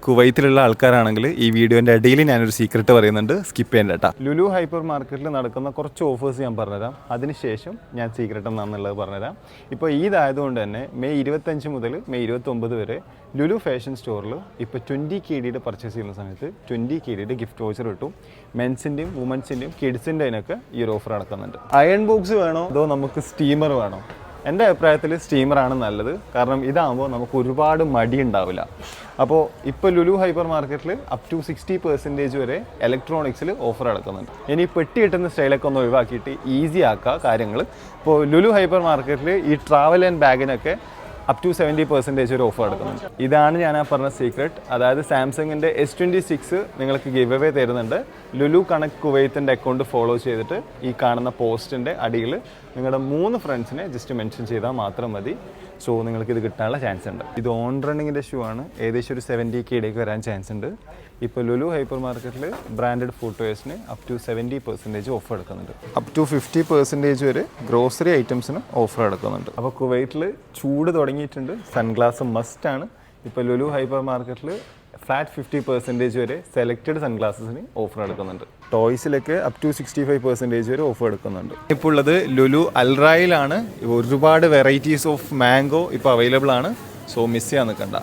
കുവൈത്തിലുള്ള ആൾക്കാരാണെങ്കിൽ ഈ വീഡിയോൻ്റെ ഇടയിൽ ഞാനൊരു സീക്രട്ട് പറയുന്നുണ്ട്, സ്കിപ്പ് ചെയ്യേണ്ട കേട്ടോ. ലുലു ഹൈപ്പർ മാർക്കറ്റിൽ നടക്കുന്ന കുറച്ച് ഓഫേഴ്സ് ഞാൻ പറഞ്ഞുതരാം, അതിനുശേഷം ഞാൻ സീക്രട്ട് എന്താണെന്നുള്ളത് പറഞ്ഞുതരാം. ഇപ്പോൾ ഈദായതുകൊണ്ട് തന്നെ മെയ് 25 മുതൽ മെയ് 29 വരെ ലുലു ഫാഷൻ സ്റ്റോറിൽ ഇപ്പോൾ 20 KDയുടെ പർച്ചേസ് ചെയ്യുന്ന സമയത്ത് 20 KDയുടെ ഗിഫ്റ്റ് വൗച്ചർ കിട്ടും. മെൻസിൻ്റെയും വുമൻസിൻ്റെയും കിഡ്സിൻ്റെ അതിനൊക്കെ ഈ ഒരു ഓഫർ നടക്കുന്നുണ്ട്. അയൺ ബോക്സ് വേണോ അതോ നമുക്ക് സ്റ്റീമർ വേണോ? എൻ്റെ അഭിപ്രായത്തിൽ സ്റ്റീമറാണ് നല്ലത്. കാരണം ഇതാകുമ്പോൾ നമുക്ക് ഒരുപാട് മടി ഉണ്ടാവില്ല. അപ്പോൾ ഇപ്പോൾ ലുലു ഹൈപ്പർ മാർക്കറ്റിൽ അപ് ടു 60% വരെ ഇലക്ട്രോണിക്സിൽ ഓഫർ നടക്കുന്നുണ്ട്. ഇനി പെട്ടി കിട്ടുന്ന സ്റ്റൈലൊക്കെ ഒന്ന് ഒഴിവാക്കിയിട്ട് ഈസി ആക്കുക കാര്യങ്ങൾ. ഇപ്പോൾ ലുലു ഹൈപ്പർ മാർക്കറ്റിൽ ഈ ട്രാവൽ ആൻഡ് ബാഗിനൊക്കെ അപ് ടു 70% ഒരു ഓഫർ എടുക്കുന്നുണ്ട്. ഇതാണ് ഞാൻ ആ പറഞ്ഞ സീക്രട്ട്. അതായത് സാംസങ്ങിൻ്റെ S26 നിങ്ങൾക്ക് ഗിവ് അവേ തരുന്നുണ്ട്. ലുലു കണക്ട് കുവൈത്തിൻ്റെ അക്കൗണ്ട് ഫോളോ ചെയ്തിട്ട് ഈ കാണുന്ന പോസ്റ്റിൻ്റെ അടിയിൽ നിങ്ങളുടെ 3 ഫ്രണ്ട്സിനെ ജസ്റ്റ് മെൻഷൻ ചെയ്താൽ മാത്രം മതി. സോ നിങ്ങൾക്ക് ഇത് കിട്ടാനുള്ള ചാൻസ് ഉണ്ട്. ഇത് ഓൺ റണ്ണിങ്ങിൻ്റെ ഷൂ ആണ്. ഏകദേശം ഒരു 70 KDക്ക് വരാൻ ചാൻസ് ഉണ്ട്. ഇപ്പോൾ ലുലു ഹൈപ്പർ മാർക്കറ്റിൽ ബ്രാൻഡഡ് ഫുട്വെയർസിന് അപ് ടു 70% ഓഫർ എടുക്കുന്നുണ്ട്. അപ് ടു 50% വരെ ഗ്രോസറി ഐറ്റംസിന് ഓഫർ എടുക്കുന്നുണ്ട്. അപ്പോൾ കുവൈറ്റിൽ ചൂട് തുടങ്ങിയിട്ടുണ്ട്. സൺഗ്ലാസ് മസ്റ്റാണ്. ഇപ്പോൾ ലുലു ഹൈപ്പർ മാർക്കറ്റിൽ ഫ്ലാറ്റ് 50% വരെ സെലക്റ്റഡ് സൺഗ്ലാസസിന് ഓഫർ എടുക്കുന്നുണ്ട്. ടോയ്സിലൊക്കെ അപ് ടു 65% വരെ ഓഫർ എടുക്കുന്നുണ്ട്. ഇപ്പോൾ ഉള്ളത് ലുലു അൽറായിലാണ്. ഒരുപാട് വെറൈറ്റീസ് ഓഫ് മാംഗോ ഇപ്പോൾ അവൈലബിൾ ആണ്. സോ മിസ് ചെയ്യാൻ നിൽക്കണ്ട.